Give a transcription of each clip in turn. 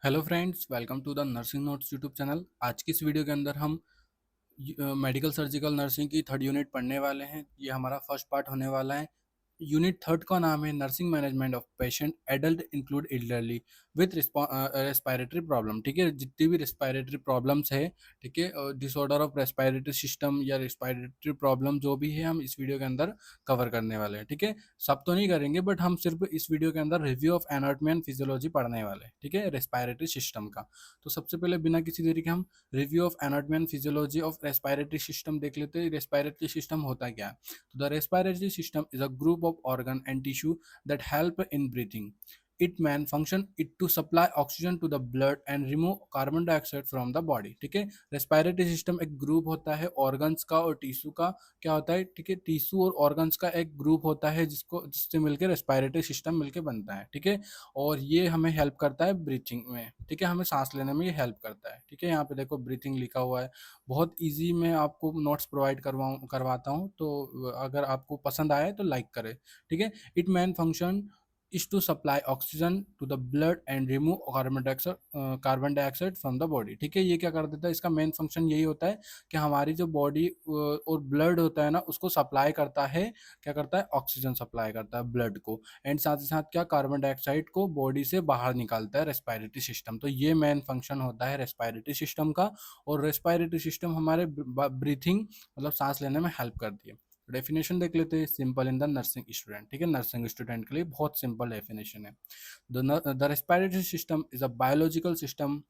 Hello friends, welcome to the nursing notes YouTube channel. आज की इस वीडियो के अंदर हम मेडिकल सर्जिकल नर्सिंग की थर्ड यूनिट पढ़ने वाले हैं। ये हमारा फर्स्ट पार्ट होने वाला है। यूनिट थर्ड का नाम है nursing management of patient adult include elderly with respiratory problem. ठीक है, जितनी भी रेस्पिरेटरी प्रॉब्लम्स है, ठीक है, डिसऑर्डर ऑफ रेस्पिरेटरी सिस्टम या रेस्पिरेटरी प्रॉब्लम जो भी है हम इस वीडियो के अंदर कवर करने वाले हैं। ठीक है, सब तो नहीं करेंगे बट हम सिर्फ इस वीडियो के अंदर review of anatomy and physiology पढ़ने वाले हैं। ठीक है, रेस्पिरेटरी सिस्टम का। तो सबसे पहले बिना किसी देरी के हम review of anatomy and physiology of respiratory system देख लेते हैं। रेस्पिरेटरी सिस्टम होता क्या है? तो the respiratory system is a group of organ and tissue that help in breathing. It main function it to supply oxygen to the blood and remove carbon dioxide from the body. ठीक है, respiratory system एक group होता है organs का और tissue का। क्या होता है? ठीक है, टिश्यू और ऑर्गन्स का एक ग्रुप होता है जिससे मिलकर रेस्पिरेटरी सिस्टम मिलकर बनता है। ठीक है, और ये हमें हेल्प करता है ब्रीथिंग में। ठीक है, हमें सांस लेने में ये हेल्प करता है। ठीक है, यहाँ पे देखो ब्रीथिंग लिखा हुआ है। बहुत इजी मैं आपको नोट्स प्रोवाइड करवाता हूँ, तो अगर आपको पसंद आए तो लाइक करें। ठीक है, it main function is to supply oxygen to the blood and remove carbon dioxide from the body. ठीक है, ये क्या कर देता है? इसका मेन फंक्शन यही होता है कि हमारी जो बॉडी और ब्लड होता है ना, उसको सप्लाई करता है। क्या करता है? ऑक्सीजन सप्लाई करता है ब्लड को, एंड साथ ही साथ क्या, कार्बन डाइऑक्साइड को बॉडी से बाहर निकालता है रेस्पिरेटरी सिस्टम। तो ये मेन फंक्शन होता है रेस्पिरेटरी सिस्टम का। और रेस्पिरेटरी सिस्टम हमारे ब्रीथिंग मतलब सांस लेने में हेल्प करती है। डेफिनेशन देख लेते हैं, simple in the nursing student. ठीक है, नर्सिंग स्टूडेंट के लिए बहुत सिंपल डेफिनेशन है। The respiratory system is a biological system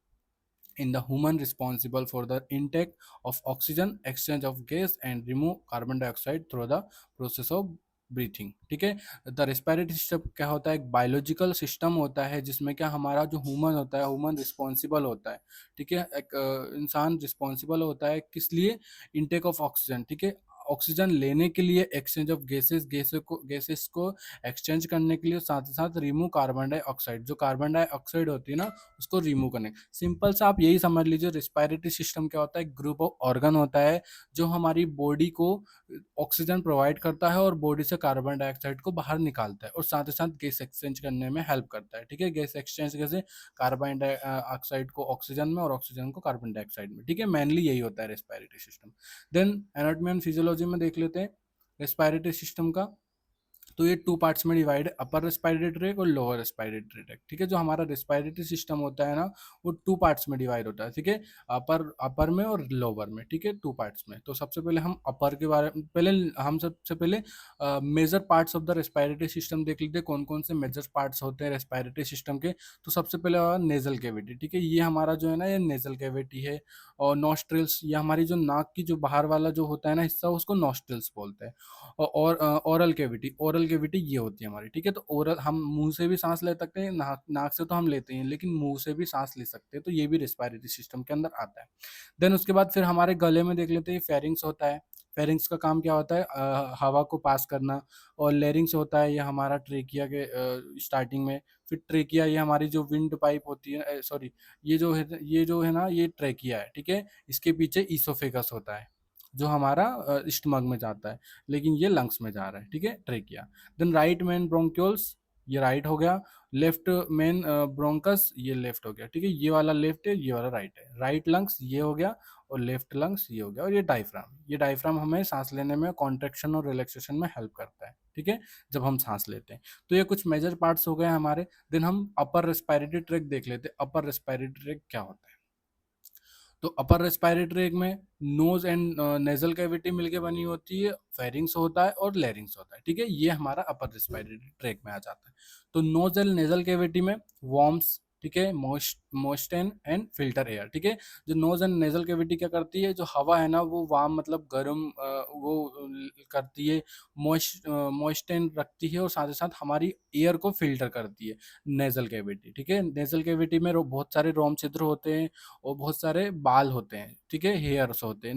in the human responsible for the intake of oxygen, exchange of gas and remove carbon dioxide through the process of breathing. ठीक है, the respiratory system क्या होता है? एक biological system होता है जिसमें क्या हमारा जो ह्यूमन होता है, ह्यूमन रिस्पॉन्सिबल होता है। ठीक है, एक इंसान रिस्पॉन्सिबल होता है किस लिए? Intake of oxygen. ठीक है, ऑक्सीजन लेने के लिए, एक्सचेंज ऑफ गैसेस को एक्सचेंज करने के लिए, साथ ही साथ रिमूव कार्बन डाइऑक्साइड, जो कार्बन डाइऑक्साइड होती है ना, उसको रिमूव करने। सिंपल सा आप यही समझ लीजिए, रिस्पिरेटरी सिस्टम क्या होता है? ग्रुप ऑफ ऑर्गन होता है जो हमारी बॉडी को ऑक्सीजन प्रोवाइड करता है और बॉडी से कार्बन डाइऑक्साइड को बाहर निकालता है, और साथ ही साथ गैस एक्सचेंज करने में हेल्प करता है। ठीक है, गैस एक्सचेंज कैसे? कार्बन डाइऑक्साइड को ऑक्सीजन में और ऑक्सीजन को कार्बन डाइऑक्साइड में। ठीक है, मेनली यही होता है respiratory system. Then anatomy and physiology में देख लेते हैं रेस्पिरेटरी सिस्टम का। तो ये टू पार्ट्स में डिवाइड है, अपर रेस्पिरेटरी ट्रैक और लोअर रेस्पिरेटरी ट्रैक। ठीक है, जो हमारा रेस्पिरेटरी सिस्टम होता है ना, वो टू पार्ट्स में डिवाइड होता है। ठीक है, अपर अपर में और लोअर में। ठीक है, टू पार्ट्स में। तो सबसे पहले हम अपर के बारे में, पहले हम सबसे पहले major parts of the respiratory system देख लेते हैं, कौन कौन से मेजर पार्ट्स होते हैं रेस्पिरेटरी सिस्टम के। तो सबसे पहले नेजल कैविटी। ठीक है, ये हमारा जो है ना, ये नेजल कैविटी है। और नॉस्ट्रिल्स, ये हमारी जो नाक की जो बाहर वाला जो होता है ना हिस्सा, उसको नॉस्ट्रिल्स बोलते हैं। और ओरल कैविटी ये होती है हमारी। ठीक है, तो ओरल हम मुंह से भी सांस ले सकते हैं, नाक नाक से तो हम लेते हैं, लेकिन मुंह से भी सांस ले सकते हैं। तो ये भी रेस्पिरेटरी सिस्टम के अंदर आता है। देन उसके बाद फिर हमारे गले में देख लेते हैं, फेरिंग्स होता है। फेरिंग्स का काम क्या होता है? हवा को पास करना। और लेरिंग्स होता है, ये हमारा ट्रेकिया के स्टार्टिंग में। फिर ट्रेकिया, ये हमारी जो विंड पाइप होती है, सॉरी, ये जो है ना, ये ट्रेकिया है। ठीक है, इसके पीछे ईसोफेगस होता है जो हमारा स्टमक में जाता है, लेकिन ये लंग्स में जा रहा है। ठीक है, trachea. Then right main bronchioles, ये राइट हो गया। लेफ्ट मेन ब्रोंकस, ये लेफ्ट हो गया। ठीक है, ये वाला लेफ्ट है, ये वाला राइट है। राइट लंग्स ये हो गया, और लेफ्ट लंग्स ये हो गया। और ये डायफ्राम हमें सांस लेने में कॉन्ट्रेक्शन और रिलैक्सेशन में हेल्प करता है। ठीक है, जब हम सांस लेते हैं। तो ये कुछ मेजर पार्ट्स हो गए हमारे। देन हम अपर रेस्पिरेटरी ट्रैक देख लेते हैं। अपर रेस्पिरेटरी ट्रैक क्या होता है? तो अपर रेस्पिरेटरी ट्रैक में नोज एंड नेजल कैविटी मिलके बनी होती है, फेरिंग्स होता है और लेरिंग्स होता है। ठीक है, ये हमारा अपर रेस्पिरेटरी ट्रैक में आ जाता है। तो नोज एंड नेजल कैविटी में वॉर्म्स, ठीक है, मोइस्टेन एंड फिल्टर एयर। ठीक है, जो नोज एंड नेजल कैविटी क्या करती है? जो हवा है ना, वो वार्म मतलब गर्म करती है, मोइस्टेन रखती है, और साथ ही साथ हमारी एयर को फिल्टर करती है नेजल कैविटी। ठीक है, नेजल कैविटी में बहुत सारे रोम छिद्र होते हैं और बहुत सारे बाल होते हैं। ठीक है, हेयर्स होते हैं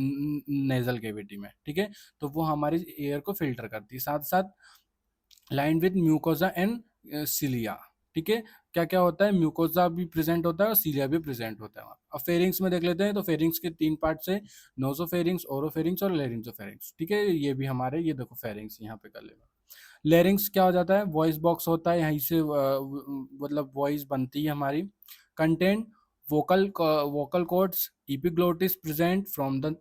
नेजल कैविटी में। ठीक है, तो वो हमारी एयर को फिल्टर करती है, साथ साथ line with mucosa and cilia. ठीक है, क्या क्या होता है? म्यूकोजा भी प्रेजेंट होता है और सिलिया भी प्रेजेंट होता है। अब फेरिंग्स में देख लेते हैं। तो फेरिंग्स के तीन पार्ट्स है, नोजोफेरिंग्स, ओरोफेरिंग्स और लेरिंजोफेरिंग्स। ठीक है, ये भी हमारे, ये देखो फेरिंग्स यहाँ पे कर लेगा। लेरिंग्स क्या हो जाता है? वॉइस बॉक्स होता है, यहीं से मतलब वॉइस बनती है हमारी। contain vocal cords, epiglottis present from the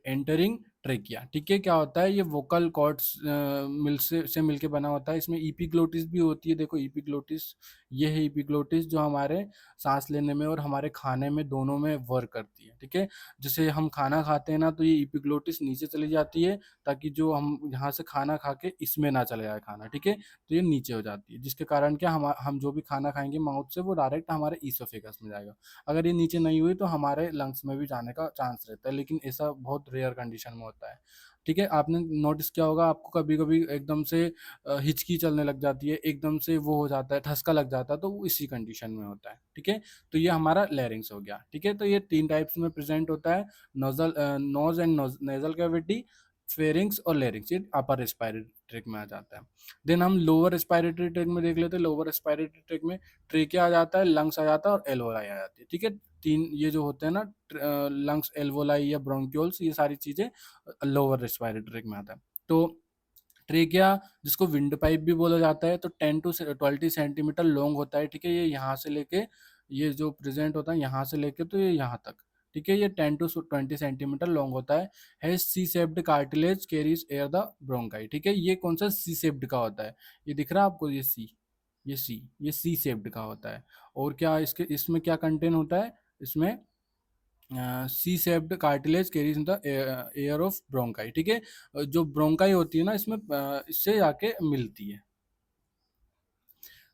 entering trachea. ठीक है, क्या होता है ये वोकल कॉर्ड्स मिल से मिलके बना होता है। इसमें ईपीग्लोटिस भी होती है, देखो ईपीग्लोटिस, ये है ईपीग्लोटिस जो हमारे सांस लेने में और हमारे खाने में दोनों में वर्क करती है। ठीक है, जैसे हम खाना खाते हैं ना तो ये ईपीग्लोटिस नीचे चली जाती है ताकि जो हम यहाँ से खाना खा के इसमें ना चले जाए खाना। ठीक है, तो ये नीचे हो जाती है, जिसके कारण क्या हम जो भी खाना खाएंगे माउथ से वो डायरेक्ट हमारे ईसोफेगस में जाएगा। अगर ये नीचे नहीं हुई तो हमारे लंग्स में भी जाने का चांस रहता है, लेकिन ऐसा बहुत रेयर कंडीशन में होता है। ठीक है, आपने नोटिस किया होगा आपको कभी कभी एकदम से हिचकी चलने लग जाती है, एकदम से वो हो जाता है, ठसका लग जाता है, तो वो इसी कंडीशन में होता है। ठीक है, तो ये हमारा लैरिंग्स हो गया। ठीक है, तो ये 3 टाइप्स में प्रेजेंट होता है, nasal nose and nasal cavity, pharynx और लैरिंग्स, ये अपर रेस्पिरेटरी ट्रैक में आ जाता है। देन हम लोअर रेस्पिरेटरी ट्रैक में देख लेते हैं। लोअर रेस्पिरेटरी ट्रैक में ट्रेकिया आ जाता है, लंग्स आ जाता है और एल्वोलाई आ जाती है। ठीक है, तीन ये जो होते हैं ना, लंग्स, एल्वोलाई या ब्रोंक्यूल्स, ये सारी चीजें लोअर रेस्पिरेटरी ट्रैक में आता है। तो ट्रेकिया, जिसको विंड पाइप भी बोला जाता है, तो 10 टू 20 सेंटीमीटर लॉन्ग होता है। ठीक है, ये यहाँ से लेके, ये जो प्रेजेंट होता है यहाँ से लेके तो ये यहाँ तक। ठीक है, ये 10 टू 20 सेंटीमीटर लॉन्ग होता है। Has C shaped cartilage carries air the bronchi. ठीक है, ये कौन सा सी शेप्ड का होता है, ये दिख रहा है आपको, ये सी शेप्ड का होता है। और क्या इसके इसमें क्या कंटेन होता है, इसमें C shaped cartilage carries in the air of bronchi. ठीक है, जो ब्रोंकाई होती है ना इसमें इससे जाके मिलती है।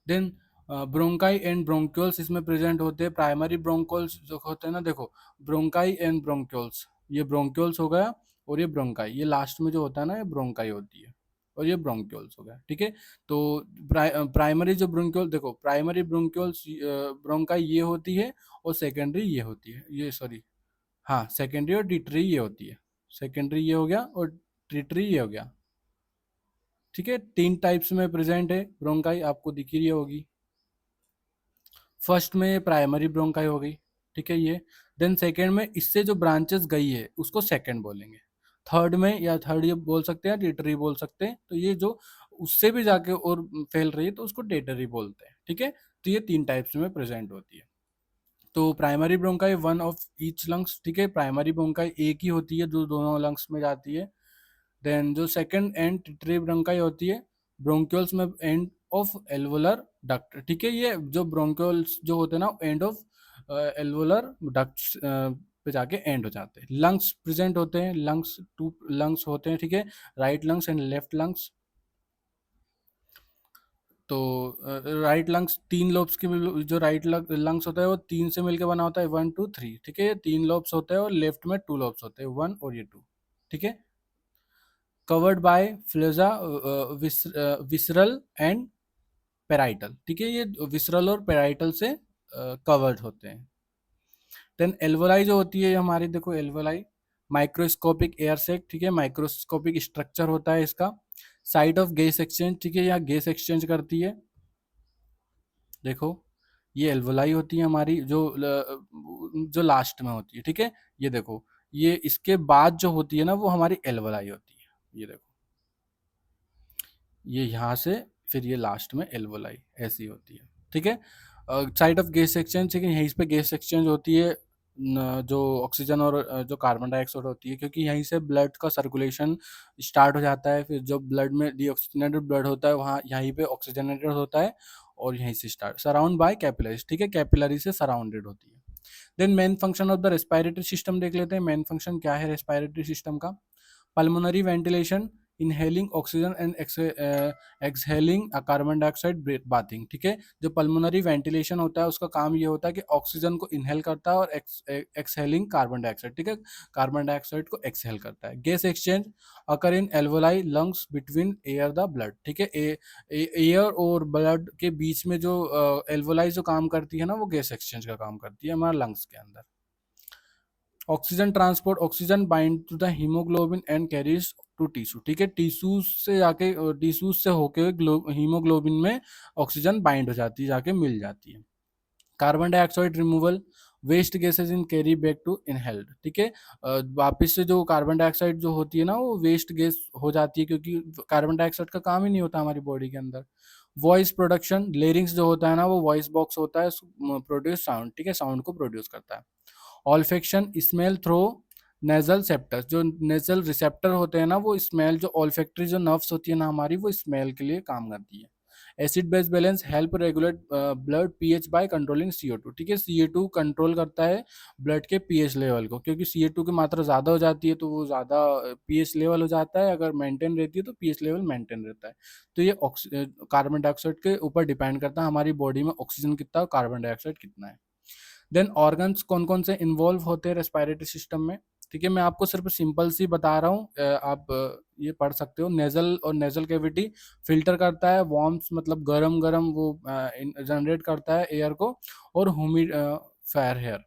देन ब्रोंकाई एंड ब्रोंक्यूल्स इसमें प्रेजेंट होते हैं। प्राइमरी ब्रोंक्यूल्स जो होते हैं ना, देखो ब्रोंकाई एंड ब्रोंक्यूल्स, ये ब्रोंक्यूल्स हो गया और ये ब्रोंकाई, ये लास्ट में जो होता है ना ये ब्रोंकाई होती है और ये ब्रोंक्यूल्स हो गया। ठीक है, तो प्राइमरी जो ब्रोंक्यूल, देखो प्राइमरी ब्रोंक्यूल्स ब्रोंकाई ये होती है और सेकेंडरी ये होती है, ये सॉरी, हाँ सेकेंडरी और टिटरी ये होती है। सेकेंडरी ये हो गया और टिटरी ये हो गया। ठीक है, 3 टाइप्स में प्रेजेंट है ब्रोंकाई, आपको दिख ही रही होगी। फर्स्ट में प्राइमरी ब्रोंकाई हो गई। ठीक है, ये देन सेकेंड में इससे जो ब्रांचेस गई है उसको सेकेंड बोलेंगे। थर्ड में, या थर्ड ये बोल सकते हैं, टिटरी बोल सकते हैं, तो ये जो उससे भी जाके और फैल रही है तो उसको टेटरी बोलते हैं। ठीक है, तो ये 3 टाइप्स में प्रेजेंट होती है। तो primary bronchi one of each lungs. ठीक है, प्राइमरी ब्रोंकाई एक ही होती है जो दोनों लंग्स में जाती है। देन जो सेकंड एंड टिटरी ब्रोंकाई होती है ब्रोंक्यूल्स में एंड ऑफ एल्वोलर डक्ट। ठीक है, ये जो ब्रोंक्यूल्स जो होते हैं ना एंड ऑफ एल्वोलर डक्ट्स पे जाके एंड हो जाते हैं। लंग्स प्रेजेंट होते हैं, लंग्स 2 लंग्स होते हैं। ठीक है, right lungs and left lungs. तो राइट लंग्स 3 लोब्स के जो राइट लंग्स होता है वो 3 से मिलकर बना होता है, 1 2 3। ठीक है, ये 3 लोब्स होते हैं और लेफ्ट में 2 लोब्स होते हैं, 1 और ये 2। ठीक है, covered by pleura, visceral and parietal. ठीक है, ये विसरल और पेराइटल से कवर्ड होते हैं। देन एल्वोलाई जो होती है हमारी, देखो एल्वोलाई माइक्रोस्कोपिक एयर सेक। ठीक है, माइक्रोस्कोपिक स्ट्रक्चर होता है इसका। Site of gas exchange. ठीक है, यहाँ गैस एक्सचेंज करती है। देखो ये एल्वोलाई होती है हमारी, जो लास्ट में होती है। ठीक है, ये देखो, ये इसके बाद जो होती है ना वो हमारी एल्वोलाई होती है। ये देखो, ये यहाँ से फिर ये लास्ट में एल्वोलाई ऐसी होती है। ठीक है, साइट ऑफ गैस एक्सचेंज। ठीक है, यहीं पे गैस एक्सचेंज होती है, जो ऑक्सीजन और जो कार्बन डाइऑक्साइड होती है, क्योंकि यहीं से ब्लड का सर्कुलेशन स्टार्ट हो जाता है। फिर जो ब्लड में डीऑक्सीजनेटेड ब्लड होता है वहाँ यहीं पे ऑक्सीजनेटेड होता है और यहीं से स्टार्ट, सराउंड बाय कैपिलरीज। ठीक है, कैपिलरी से सराउंडेड होती है। Then main function of the respiratory system देख लेते हैं। मेन फंक्शन क्या है रेस्पिरेटरी सिस्टम का? Pulmonary ventilation, inhaling oxygen and exhaling carbon dioxide breathing. ठीक है, जो पल्मोनरी वेंटिलेशन होता है उसका काम ये होता है कि ऑक्सीजन को इनहेल करता है और एक्सहेलिंग कार्बन डाइऑक्साइड। ठीक है, कार्बन डाइऑक्साइड को एक्सहेल करता है। Gas exchange occur in alveoli lungs between air the blood. ठीक है, एयर और ब्लड के बीच में जो एल्वोलाई जो काम करती है ना वो गैस एक्सचेंज का काम करती है हमारे लंग्स के अंदर। Oxygen transport, oxygen bind to the haemoglobin and carries to tissue. ठीक है, टिश्यूज से जाके, टिश्यूज से होके हीमोग्लोबिन में ऑक्सीजन बाइंड हो जाती है, जाके मिल जाती है। Carbon dioxide removal, waste gases in carry back to inhaled. ठीक है, वापस से जो कार्बन डाइऑक्साइड जो होती है ना वो वेस्ट गैस हो जाती है, क्योंकि कार्बन डाइऑक्साइड का काम ही नहीं होता हमारी बॉडी के अंदर, वॉइस प्रोडक्शन, लेरिंग्स जो होता है ना वो वॉइस बॉक्स होता है, प्रोड्यूस साउंड, ठीक है, साउंड को प्रोड्यूस करता है। ऑल्फेक्शन, स्मेल थ्रो नेजल सेप्टर्स, जो नेजल रिसेप्टर होते हैं ना वो स्मेल, जो ऑल्फेक्टरी जो नर्व्स होती है ना हमारी, वो स्मेल के लिए काम करती है। Acid base balance help regulate blood pH by controlling CO2, ठीक है, CO2 कंट्रोल करता है ब्लड के पीएच लेवल को, क्योंकि CO2 की मात्रा ज़्यादा हो जाती है तो वो ज़्यादा पीएच लेवल हो जाता है, अगर मेंटेन रहती है तो पीएच लेवल मेंटेन रहता है। तो ये कार्बन डाइऑक्साइड के ऊपर डिपेंड करता है, हमारी बॉडी में ऑक्सीजन कितना और कार्बन डाइऑक्साइड कितना है। देन ऑर्गन्स कौन कौन से इन्वॉल्व होते हैं रेस्पिरेटरी सिस्टम में, ठीक है, मैं आपको सिर्फ सिंपल सी बता रहा हूँ, आप ये पढ़ सकते हो। नेजल और नेजल कैविटी फिल्टर करता है, वार्म्स मतलब गरम गरम वो जनरेट करता है एयर को, और ह्यूमिड फेयर हेयर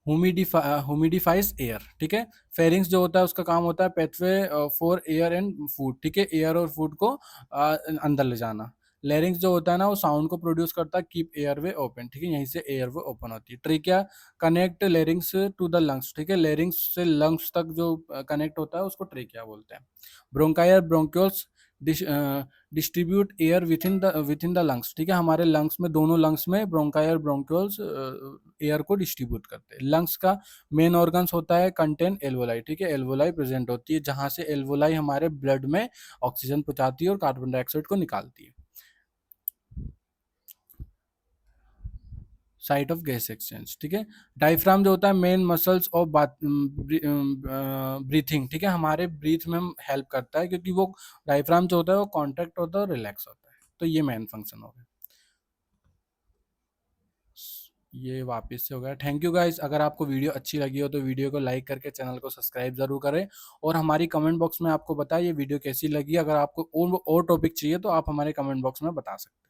हुमिडिफाइज एयर, ठीक है। फेरिंग्स जो होता है उसका काम होता है पेथवे फॉर एयर एंड फूड, ठीक है, एयर और फूड को अंदर ले जाना। लेरिंग्स जो होता है ना वो साउंड को प्रोड्यूस करता है, कीप एयरवे ओपन, ठीक है, यहीं से एयरवे ओपन होती है। Trachea connect larynx to the lungs, ठीक है, लेरिंग्स से लंग्स तक जो कनेक्ट होता है उसको ट्रिकिया बोलते हैं। Bronchi bronchioles distribute air within the lungs, ठीक है, हमारे लंग्स में, दोनों लंग्स में ब्रोंकायर ब्रोंक्यूल्स एयर को डिस्ट्रीब्यूट करते हैं। लंग्स का मेन ऑर्गन्स होता है कंटेन एल्वोलाई, ठीक है, एल्वोलाई प्रेजेंट होती है, जहां से एल्वोलाई हमारे ब्लड में ऑक्सीजन पहुंचाती है और कार्बन डाइऑक्साइड को निकालती है। साइट ऑफ गैस एक्सचेंज, ठीक है। डायफ्राम जो होता है मेन मसल्स ऑफ ब्रीथिंग, ठीक है, हमारे ब्रीथ में हेल्प करता है, क्योंकि वो डायफ्राम जो होता है वो कॉन्ट्रैक्ट होता है और रिलैक्स होता है, तो ये मेन फंक्शन हो गया। ये वापस से हो गया। थैंक यू गाइस, अगर आपको वीडियो अच्छी लगी हो तो वीडियो को लाइक करके चैनल को सब्सक्राइब जरूर करें, और हमारी कमेंट बॉक्स में आपको बताएं ये वीडियो कैसी लगी। अगर आपको और टॉपिक चाहिए तो आप हमारे कमेंट बॉक्स में बता सकते हैं।